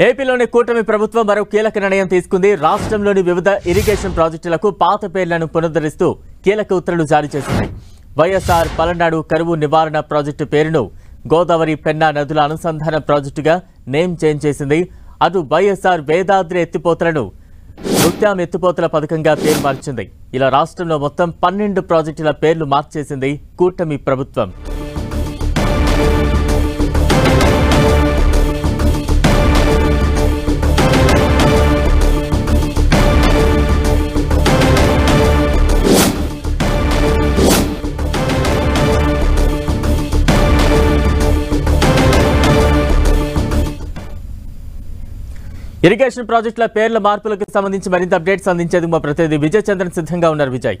ఏపీలోని కూటమి ప్రభుత్వం మరో కీలక నిర్ణయం తీసుకుంది. రాష్ట్రంలోని వివిధ ఇరిగేషన్ ప్రాజెక్టులకు పాత పేర్లను పునరుద్ధరిస్తూ కీలక ఉత్తర్వులు జారీ చేసింది. వైఎస్ఆర్ పలనాడు కరువు నివారణ ప్రాజెక్టు పేరును గోదావరి పెన్నా నదుల అనుసంధాన ప్రాజెక్టుగా నేమ్ చేంజ్ చేసింది. అటు వైఎస్ఆర్ వేదాద్రి ఎత్తిపోతలను ముత్యాం ఎత్తిపోతల పథకంగా పేరు మార్చింది. ఇలా రాష్ట్రంలో మొత్తం 12 ప్రాజెక్టుల పేర్లు మార్చేసింది కూటమి ప్రభుత్వం. ఇరిగేషన్ ప్రాజెక్టుల పేర్ల మార్పులకు సంబంధించి మరింత అప్డేట్స్ అందించేందుకు మా ప్రతినిధి విజయ్ చంద్రన్ సిద్ధంగా ఉన్నారు. విజయ్,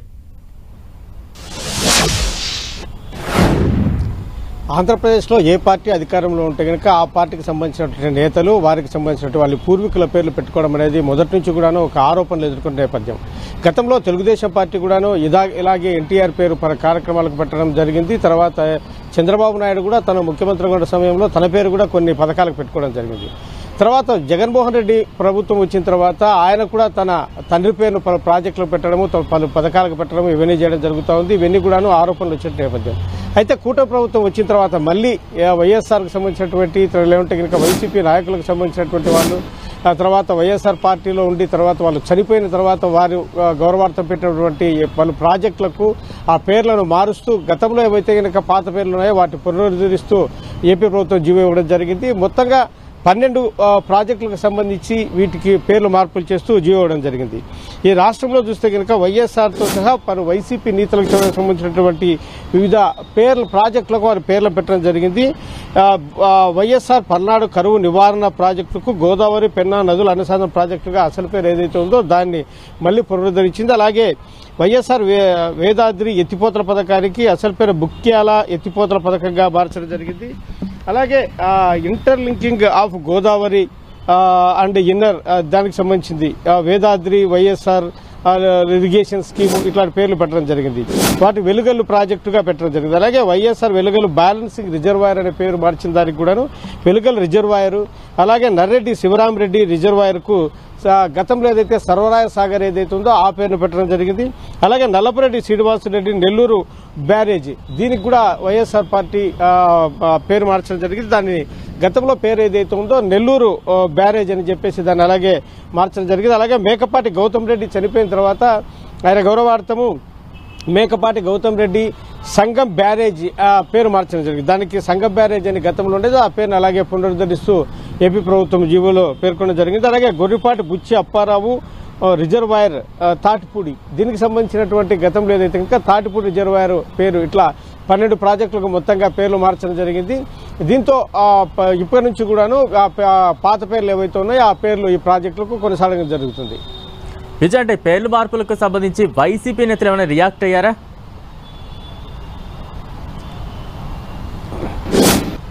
ఆంధ్రప్రదేశ్లో ఏ పార్టీ అధికారంలో ఉంటే కనుక ఆ పార్టీకి సంబంధించినటువంటి నేతలు, వారికి సంబంధించినటువంటి వాళ్ళ పూర్వీకుల పేర్లు పెట్టుకోవడం అనేది మొదటి నుంచి కూడాను ఒక ఆరోపణలు ఎదుర్కొనే నేపథ్యం. గతంలో తెలుగుదేశం పార్టీ కూడాను ఇలాగే ఎన్టీఆర్ పేరు కార్యక్రమాలకు పెట్టడం జరిగింది. తర్వాత చంద్రబాబు నాయుడు కూడా తన ముఖ్యమంత్రిగా ఉన్న సమయంలో తన పేరు కూడా కొన్ని పథకాలకు పెట్టుకోవడం జరిగింది. తర్వాత జగన్మోహన్ రెడ్డి ప్రభుత్వం వచ్చిన తర్వాత ఆయన కూడా తన తండ్రి పేరును పలు ప్రాజెక్టులకు పెట్టడము, పలు పథకాలకు పెట్టడం, ఇవన్నీ చేయడం జరుగుతూ ఉంది. ఇవన్నీ కూడాను ఆరోపణలు వచ్చిన నేపథ్యం. అయితే కూటమి ప్రభుత్వం వచ్చిన తర్వాత మళ్ళీ వైఎస్ఆర్కి సంబంధించినటువంటి లేదంటే కనుక వైసీపీ నాయకులకు సంబంధించినటువంటి వాళ్ళు, ఆ తర్వాత వైఎస్ఆర్ పార్టీలో ఉండి తర్వాత వాళ్ళు చనిపోయిన తర్వాత వారు గౌరవార్థం పెట్టినటువంటి పలు ప్రాజెక్టులకు ఆ పేర్లను మారుస్తూ గతంలో ఏవైతే కనుక పాత పేర్లు ఉన్నాయో వాటిని పునరుద్ధరిస్తూ ఏపీ ప్రభుత్వం జీవో ఇవ్వడం జరిగింది. మొత్తంగా 12 ప్రాజెక్టులకు సంబంధించి వీటికి పేర్లు మార్పులు చేస్తూ జీవో ఇవ్వడం జరిగింది. ఈ రాష్ట్రంలో చూస్తే కనుక వైఎస్ఆర్తో సహా పలు వైసీపీ నీతులకు సంబంధించినటువంటి వివిధ ప్రాజెక్టులకు వారి పేర్లు పెట్టడం జరిగింది. వైఎస్ఆర్ పల్నాడు కరువు నివారణ ప్రాజెక్టుకు గోదావరి పెన్నా నదుల అనుసంధాన ప్రాజెక్టుగా అసలు పేరు ఏదైతే ఉందో దాన్ని మళ్లీ పునరుద్ధరించింది. అలాగే వైఎస్ఆర్ వేదాద్రి ఎత్తిపోతల పథకానికి అసలు పేరు బుక్యాల ఎత్తిపోతల పథకంగా మార్చడం జరిగింది. అలాగే interlinking of Godavari and inner దానికి సంబంధించింది వేదాద్రి వైఎస్ఆర్ ఇరిగేషన్ స్కీమ్ ఇట్లాంటి పేర్లు పెట్టడం జరిగింది. వాటి వెలుగల్లు ప్రాజెక్టుగా పెట్టడం జరిగింది. అలాగే వైఎస్ఆర్ వెలుగల్లు బ్యాలెన్సింగ్ రిజర్వాయర్ అనే పేరు మార్చిన దానికి కూడాను వెలుగల్లు రిజర్వాయర్, అలాగే నర్రెడ్డి శివరామరెడ్డి రిజర్వాయర్కు గతంలో ఏదైతే సర్వరాయ సాగర్ ఏదైతే ఉందో ఆ పేరును పెట్టడం జరిగింది. అలాగే నల్లపురెడ్డి శ్రీనివాసరెడ్డి నెల్లూరు బ్యారేజ్ దీనికి కూడా వైఎస్ఆర్ పార్టీ పేరు మార్చడం జరిగింది. దాన్ని గతంలో పేరు ఏదైతే ఉందో నెల్లూరు బ్యారేజ్ అని చెప్పేసి దాన్ని అలాగే మార్చడం జరిగింది. అలాగే మేకపాటి గౌతమ్ రెడ్డి చనిపోయిన తర్వాత ఆయన గౌరవార్థము మేకపాటి గౌతమ్ రెడ్డి సంగం బ్యారేజ్ పేరు మార్చడం జరిగింది. దానికి సంగం బ్యారేజ్ అని గతంలో ఉండేది, ఆ పేరును అలాగే పునరుద్ధరిస్తూ ఏపీ ప్రభుత్వం జీవోలో పేర్కొనడం జరిగింది. అలాగే గొర్రెపాటి బుచ్చి అప్పారావు రిజర్వాయర్ తాటిపూడి దీనికి సంబంధించినటువంటి గతంలో ఏదైతే ఇంకా తాటిపూడి రిజర్వాయర్ పేరు ఇట్లా 12 ప్రాజెక్టులకు మొత్తంగా పేర్లు మార్చడం జరిగింది. దీంతో ఇప్పటి నుంచి కూడాను పాత పేర్లు ఏవైతే ఉన్నాయో ఆ పేర్లు ఈ ప్రాజెక్టులకు కొనసాగడం జరుగుతుంది. విజయ్, అంటే పేర్లు మార్పులకు సంబంధించి వైసీపీ నేతలు ఏమైనా రియాక్ట్ అయ్యారా?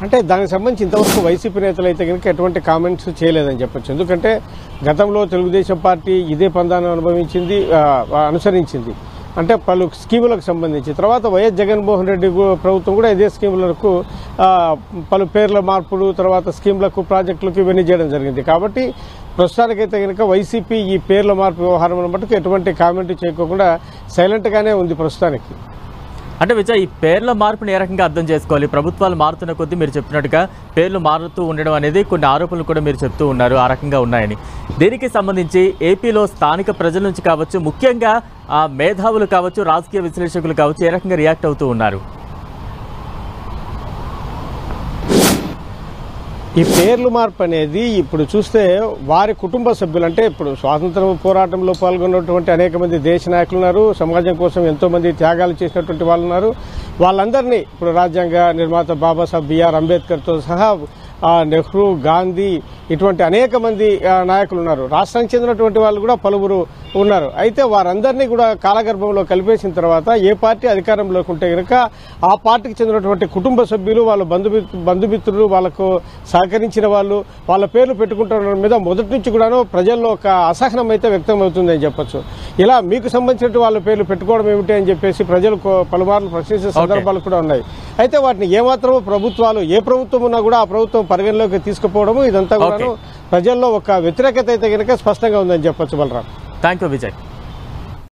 అంటే దానికి సంబంధించి ఇంతవరకు వైసీపీ నేతలు అయితే కనుక ఎటువంటి కామెంట్స్ చేయలేదని చెప్పొచ్చు. ఎందుకంటే గతంలో తెలుగుదేశం పార్టీ ఇదే పందాన్ని అనుసరించింది. అంటే పలు స్కీములకు సంబంధించి తర్వాత వైఎస్ జగన్మోహన్ రెడ్డి ప్రభుత్వం కూడా ఇదే స్కీములకు పలు పేర్ల మార్పులు, తర్వాత స్కీములకు, ప్రాజెక్టులకు ఇవన్నీ చేయడం జరిగింది. కాబట్టి ప్రస్తుతానికైతే కనుక వైసీపీ ఈ పేర్ల మార్పు వ్యవహారం మటుకు ఎటువంటి కామెంట్ చేయకుండా సైలెంట్గానే ఉంది ప్రస్తుతానికి. అంటే విజయ్, ఈ పేర్ల మార్పుని ఏ రకంగా అర్థం చేసుకోవాలి? ప్రభుత్వాలు మారుతున్న కొద్దీ మీరు చెప్పినట్టుగా పేర్లు మారుతూ ఉండడం అనేది కొన్ని ఆరోపణలు కూడా మీరు చెప్తూ ఉన్నారు ఆ రకంగా ఉన్నాయని. దీనికి సంబంధించి ఏపీలో స్థానిక ప్రజల నుంచి కావచ్చు, ముఖ్యంగా మేధావులు కావచ్చు, రాజకీయ విశ్లేషకులు కావచ్చు, ఏ రకంగా రియాక్ట్ అవుతూ ఉన్నారు? ఈ పేర్లు మార్పు అనేది ఇప్పుడు చూస్తే వారి కుటుంబ సభ్యులు, అంటే ఇప్పుడు స్వాతంత్ర పోరాటంలో పాల్గొన్నటువంటి అనేక మంది దేశ నాయకులు ఉన్నారు, సమాజం కోసం ఎంతో మంది త్యాగాలు చేసినటువంటి వాళ్ళు ఉన్నారు. వాళ్ళందరినీ ఇప్పుడు రాజ్యాంగ నిర్మాత బాబాసాహెబ్ బిఆర్ అంబేద్కర్తో సహా నెహ్రూ, గాంధీ ఇటువంటి అనేక మంది నాయకులు ఉన్నారు. రాష్ట్రానికి చెందినటువంటి వాళ్ళు కూడా పలువురు ఉన్నారు. అయితే వారందరినీ కూడా కాలగర్భంలో కలిపేసిన తర్వాత ఏ పార్టీ అధికారంలోకి ఉంటే కనుక ఆ పార్టీకి చెందినటువంటి కుటుంబ సభ్యులు, వాళ్ళ బంధుమిత్రులు, వాళ్ళకు సహకరించిన వాళ్ళు వాళ్ళ పేర్లు పెట్టుకుంటున్న మీద మొదటి నుంచి కూడాను ప్రజల్లో ఒక అసహనం అయితే వ్యక్తం అవుతుందని చెప్పొచ్చు. ఇలా మీకు సంబంధించిన వాళ్ళ పేర్లు పెట్టుకోవడం ఏమిటి అని చెప్పేసి ప్రజలు పలుమార్లు ప్రశ్నించే సందర్భాలు కూడా ఉన్నాయి. అయితే వాటిని ఏమాత్రమో ప్రభుత్వాలు, ఏ ప్రభుత్వం ఉన్నా కూడా ఆ ప్రభుత్వం పరిగణలోకి తీసుకుపోవడము ఇదంతా కూడాను ప్రజల్లో ఒక వ్యతిరేకత అయితే కనుక స్పష్టంగా ఉందని చెప్పొచ్చు బలరాం. Thank you Vijay.